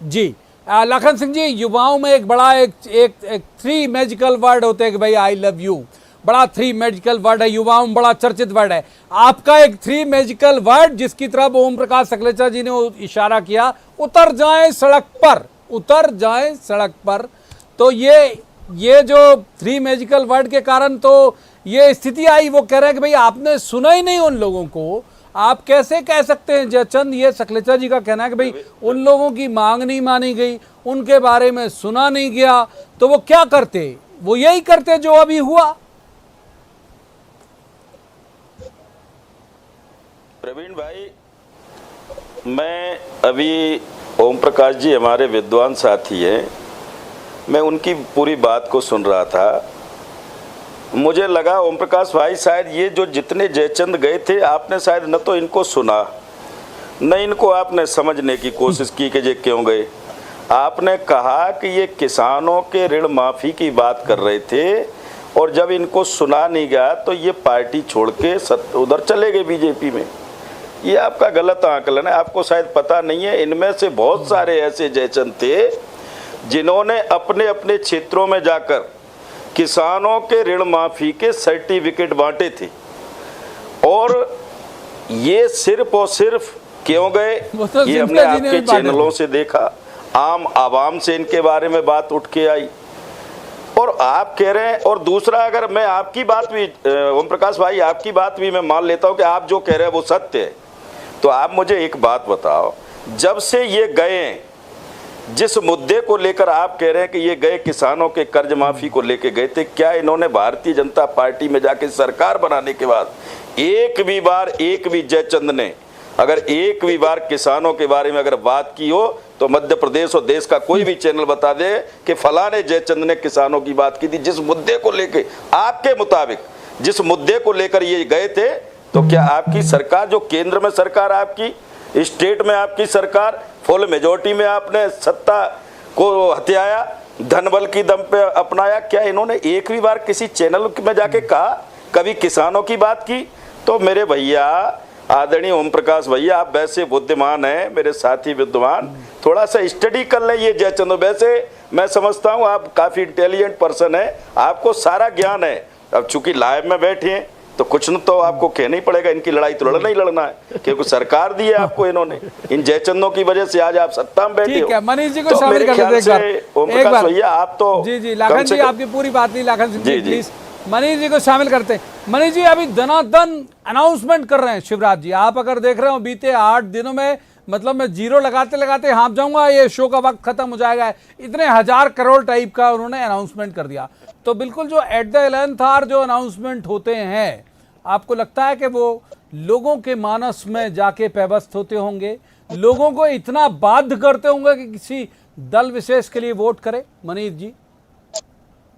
जी लखन सिंह जी, युवाओं में एक बड़ा एक थ्री मैजिकल वर्ड होते हैं कि भाई आई लव यू, बड़ा थ्री मैजिकल वर्ड है, युवाओं में बड़ा चर्चित वर्ड है। आपका एक थ्री मैजिकल वर्ड जिसकी तरफ ओम प्रकाश सकलेचा जी ने इशारा किया, उतर जाएं सड़क पर, उतर जाएं सड़क पर। तो ये जो थ्री मैजिकल वर्ड के कारण तो ये स्थिति आई, वो कह रहे हैं कि भाई आपने सुना ही नहीं उन लोगों को। आप कैसे कह सकते हैं जयचंद, ये सकलेचा जी का कहना है कि भाई उन लोगों की मांग नहीं मानी गई, उनके बारे में सुना नहीं गया, तो वो क्या करते? वो यही करते जो अभी हुआ। प्रवीण भाई, मैं अभी ओम प्रकाश जी हमारे विद्वान साथी हैं, मैं उनकी पूरी बात को सुन रहा था। मुझे लगा ओम प्रकाश भाई शायद ये जो जितने जयचंद गए थे, आपने शायद न तो इनको सुना, न इनको आपने समझने की कोशिश की कि ये क्यों गए। आपने कहा कि ये किसानों के ऋण माफ़ी की बात कर रहे थे और जब इनको सुना नहीं गया तो ये पार्टी छोड़ के उधर चले गए बीजेपी में। ये आपका गलत आकलन है, आपको शायद पता नहीं है। इनमें से बहुत सारे ऐसे जयचंद थे जिन्होंने अपने अपने क्षेत्रों में जाकर किसानों के ऋण माफी के सर्टिफिकेट बांटे थे, और ये सिर्फ और सिर्फ क्यों गए, तो ये हमने आपके चैनलों से देखा, आम आवाम से इनके बारे में बात उठ के आई, और आप कह रहे हैं। और दूसरा, अगर मैं आपकी बात भी ओम प्रकाश भाई, आपकी बात भी मैं मान लेता हूं कि आप जो कह रहे हैं वो सत्य है, तो आप मुझे एक बात बताओ, जब से ये गए, जिस मुद्दे को लेकर आप कह रहे हैं कि ये गए किसानों के कर्ज माफी को लेकर गए थे, क्या इन्होंने भारतीय जनता पार्टी में जाके सरकार बनाने के बाद एक भी जयचंद ने अगर एक भी बार किसानों के बारे में अगर बात की हो तो मध्य प्रदेश और देश का कोई भी चैनल बता दे कि फलाने जयचंद ने किसानों की बात की थी? जिस मुद्दे को लेकर आपके मुताबिक जिस मुद्दे को लेकर ये गए थे, तो क्या आपकी सरकार, जो केंद्र में सरकार आपकी, स्टेट में आपकी सरकार, फुल मेजोरिटी में आपने सत्ता को हथियाया, धन बल की दम पे अपनाया, क्या इन्होंने एक भी बार किसी चैनल में जाके कहा, कभी किसानों की बात की? तो मेरे भैया, आदरणीय ओम प्रकाश भैया, आप वैसे बुद्धिमान हैं, मेरे साथी विद्वान, थोड़ा सा स्टडी कर लें ये जयचंद। वैसे मैं समझता हूँ आप काफी इंटेलिजेंट पर्सन है, आपको सारा ज्ञान है। अब चूंकि लाइव में बैठे हैं तो कुछ न तो आपको कहना ही पड़ेगा, इनकी लड़ाई तो लड़ना ही लड़ना है, क्योंकि सरकार दी है आपको इन्होंने, इन जयचंदों की वजह से आज आप सत्ता में बैठे हो। मनीष जी को शामिल कर लेते हैं ओम प्रकाश भैया, आप तो जी लाखन जी, आपकी पूरी बात नहीं, लाखन सिंह जी प्लीज मनीष जी को शामिल करते हैं। मनीष जी, अभी दनादन अनाउंसमेंट कर रहे हैं शिवराज जी, आप अगर देख रहे हो बीते 8 दिनों में, मतलब मैं जीरो लगाते लगाते हाँप जाऊंगा, ये शो का वक्त खत्म हो जाएगा, इतने 1000 करोड़ टाइप का उन्होंने अनाउंसमेंट कर दिया। तो बिल्कुल जो एट द 11th आवर जो अनाउंसमेंट होते हैं, आपको लगता है कि वो लोगों के मानस में जाके पेवस्त होते होंगे, लोगों को इतना बाध्य करते होंगे कि किसी दल विशेष के लिए वोट करे? मनीष जी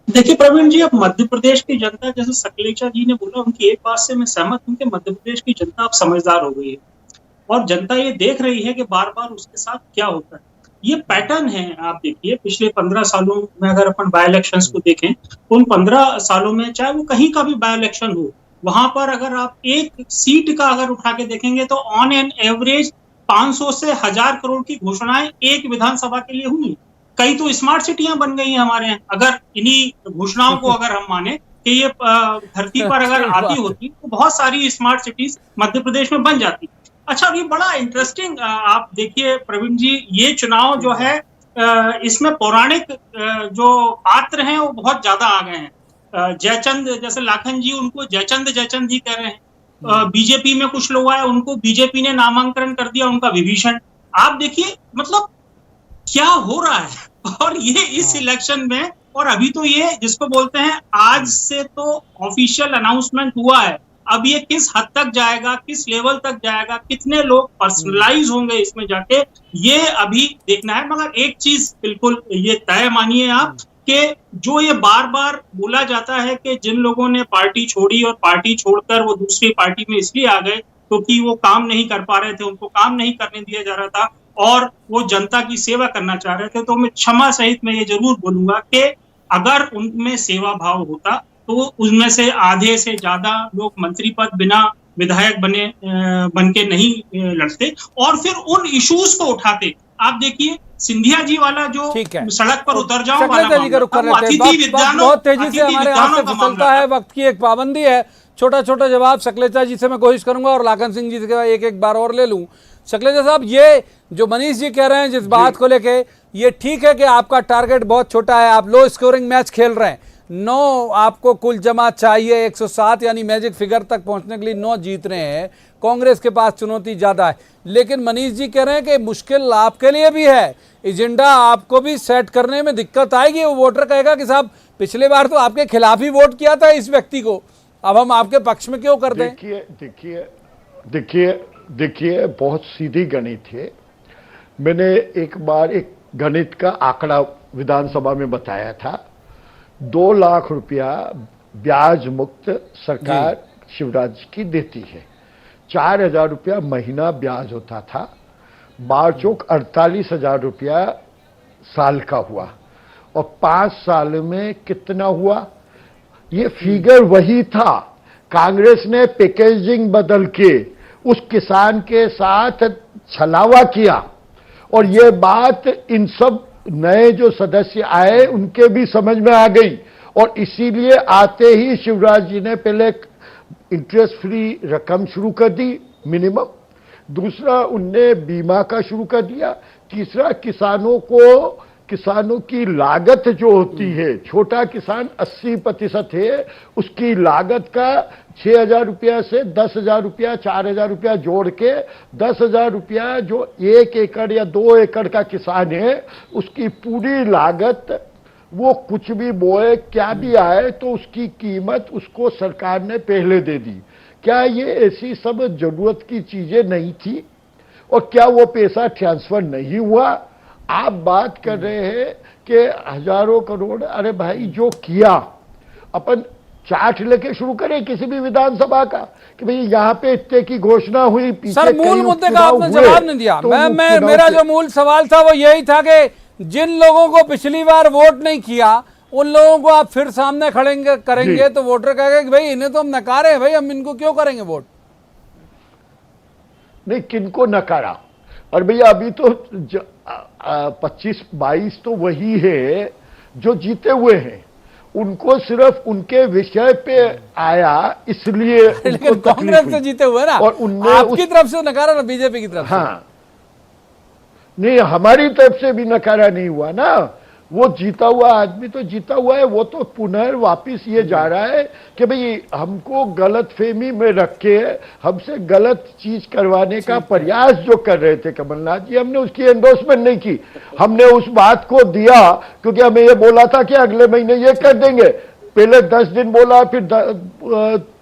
देखिए प्रवीण जी, अब मध्य प्रदेश की जनता, जैसे सकलेचा जी ने बोला, उनकी एक बात से मैं सहमत हूं कि मध्य प्रदेश की जनता अब समझदार हो गई है और जनता ये देख रही है कि बार बार उसके साथ क्या होता है। ये पैटर्न है, आप देखिए पिछले 15 सालों में अगर अपन बाय इलेक्शंस को देखें तो उन 15 सालों में चाहे वो कहीं का भी बाय इलेक्शन हो, वहां पर अगर आप एक सीट का अगर उठा के देखेंगे तो ऑन एन एवरेज 500 से 1000 करोड़ की घोषणाएं एक विधानसभा के लिए हुई। कई तो स्मार्ट सिटियां बन गई हैं हमारे यहाँ, अगर इन्हीं घोषणाओं को अगर हम माने कि ये धरती पर अगर आती होती तो बहुत सारी स्मार्ट सिटीज मध्य प्रदेश में बन जाती। अच्छा, अभी बड़ा इंटरेस्टिंग आप देखिए प्रवीण जी, ये चुनाव जो है इसमें पौराणिक जो पात्र हैं वो बहुत ज्यादा आ गए हैं। जयचंद, जैसे लाखन जी उनको जयचंद ही कह रहे हैं। बीजेपी में कुछ लोग आए, उनको बीजेपी ने नामांकन कर दिया, उनका विभीषण। आप देखिए मतलब क्या हो रहा है, और ये इस इलेक्शन में, और अभी तो ये जिसको बोलते हैं आज से तो ऑफिशियल अनाउंसमेंट हुआ है, अब ये किस हद तक जाएगा, किस लेवल तक जाएगा, कितने लोग पर्सनलाइज होंगे इसमें जाके, ये अभी देखना है। मगर एक चीज बिल्कुल ये तय मानिए आप कि जो ये बार बार बोला जाता है कि जिन लोगों ने पार्टी छोड़ी और पार्टी छोड़कर वो दूसरी पार्टी में इसलिए आ गए क्योंकि वो काम नहीं कर पा रहे थे, उनको काम नहीं करने दिया जा रहा था और वो जनता की सेवा करना चाह रहे थे, तो मैं क्षमा सहित मैं ये जरूर बोलूंगा कि अगर उनमें सेवा भाव होता तो उनमें से आधे से ज्यादा लोग मंत्री पद बिना विधायक बन के नहीं लड़ते और फिर उन इश्यूज को उठाते। आप देखिए सिंधिया जी वाला जो ठीक है, सड़क पर उतर जाओ वाला शक्लेचा जी का रुख कर मामला, लेते हैं। अतिथि विद्वानों बहुत तेजी से हमारे हाथ से का फिसलता मामला है, था। वक्त की एक पाबंदी है। छोटा छोटा जवाब शक्लेचा जी से मैं कोशिश करूंगा और लाखन सिंह जी से एक एक बार और ले लूं। शक्लेचा साहब, ये जो मनीष जी कह रहे हैं जिस बात को लेके, ये ठीक है कि आपका टारगेट बहुत छोटा है, आप लो स्कोरिंग मैच खेल रहे हैं, 9 आपको कुल जमा चाहिए, 107 यानी मैजिक फिगर तक पहुंचने के लिए 9 जीत रहे हैं, कांग्रेस के पास चुनौती ज्यादा है। लेकिन मनीष जी कह रहे हैं कि मुश्किल आपके लिए भी है, एजेंडा आपको भी सेट करने में दिक्कत आएगी। वो वोटर कहेगा कि साहब पिछले बार तो आपके खिलाफ ही वोट किया था इस व्यक्ति को, अब हम आपके पक्ष में क्यों कर दें? देखिए बहुत सीधी गणित है। मैंने एक बार एक गणित का आंकड़ा विधानसभा में बताया था, 2 लाख रुपया ब्याज मुक्त सरकार शिवराज की देती है, 4,000 रुपया महीना ब्याज होता था, 48,000 रुपया साल का हुआ, और 5 साल में कितना हुआ? ये फिगर वही था। कांग्रेस ने पैकेजिंग बदल के उस किसान के साथ छलावा किया, और ये बात इन सब नए जो सदस्य आए उनके भी समझ में आ गई, और इसीलिए आते ही शिवराज जी ने पहले इंटरेस्ट फ्री रकम शुरू कर दी मिनिमम, दूसरा उनने बीमा का शुरू कर दिया, तीसरा किसानों की लागत जो होती है, छोटा किसान 80% है, उसकी लागत का 6,000 रुपया से 10,000 रुपया, 4,000 रुपया जोड़ के 10,000 रुपया जो 1 एकड़ या 2 एकड़ का किसान है, उसकी पूरी लागत, वो कुछ भी बोए क्या भी आए तो उसकी कीमत उसको सरकार ने पहले दे दी। क्या ये ऐसी सब जरूरत की चीजें नहीं थी? और क्या वो पैसा ट्रांसफर नहीं हुआ? आप बात कर रहे हैं कि हजारों करोड़, अरे भाई जो किया, अपन चार्ट लेके शुरू करें किसी भी विधानसभा का कि भाई यहाँ पे इतने की घोषणा हुई, पीछे सर मूल मुद्दे का आपने जवाब नहीं दिया। मैं मेरा जो मूल सवाल था वो यही था कि जिन लोगों को पिछली बार वोट नहीं किया उन लोगों को आप फिर सामने खड़ेंगे करेंगे तो वोटर कहेगा कि भाई इन्हें तो हम नकारे हैं, भाई हम इनको क्यों करेंगे वोट? नहीं, किनको नकारा? और भैया अभी तो 25-22 तो वही है जो जीते हुए हैं, उनको सिर्फ उनके विषय पे आया इसलिए लेकिन कांग्रेस से जीते हुए ना, और उनने आपकी तरफ से नकारा ना बीजेपी की तरफ से? हाँ, नहीं, हमारी तरफ से भी नकारा नहीं हुआ ना। वो जीता हुआ आदमी तो जीता हुआ है, वो तो पुनः वापिस ये जा रहा है कि भाई हमको गलत फहमी में रख के हमसे गलत चीज करवाने का प्रयास जो कर रहे थे कमलनाथ जी, हमने उसकी एंडोर्समेंट नहीं की। हमने उस बात को दिया क्योंकि हमें ये बोला था कि अगले महीने ये कर देंगे। पहले 10 दिन बोला, फिर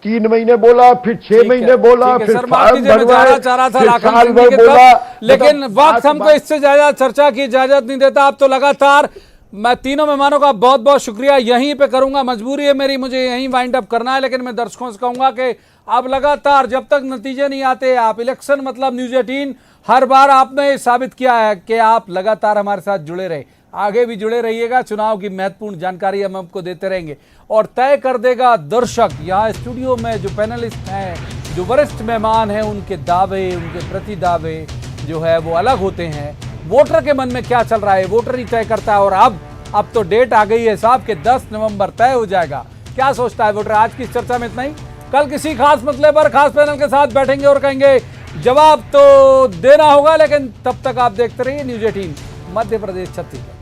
3 महीने बोला, फिर 6 महीने बोला, फिर फॉर्म भरवाया, फिर साल भर बोला। लेकिन वक्त हमको इससे ज्यादा चर्चा की इजाजत नहीं देता। आप तो लगातार, मैं तीनों मेहमानों का बहुत बहुत शुक्रिया यहीं पे करूंगा, मजबूरी है मेरी, मुझे यहीं वाइंड अप करना है, लेकिन मैं दर्शकों से कहूंगा कि आप लगातार जब तक नतीजे नहीं आते, आप इलेक्शन मतलब न्यूज़ 18 हर बार आपने साबित किया है कि आप लगातार हमारे साथ जुड़े रहे, आगे भी जुड़े रहिएगा। चुनाव की महत्वपूर्ण जानकारी हम आपको देते रहेंगे और तय कर देगा दर्शक। यहाँ स्टूडियो में जो पैनलिस्ट हैं, जो वरिष्ठ मेहमान हैं, उनके दावे, उनके प्रति दावे जो है वो अलग होते हैं। वोटर के मन में क्या चल रहा है वोटर ही तय करता है। और अब तो डेट आ गई है साहब कि 10 नवंबर तय हो जाएगा। क्या सोचता है वोटर? आज की चर्चा में इतना ही। कल किसी खास मसले पर खास पैनल के साथ बैठेंगे और कहेंगे जवाब तो देना होगा, लेकिन तब तक आप देखते रहिए न्यूज़ 18 मध्य प्रदेश छत्तीसगढ़।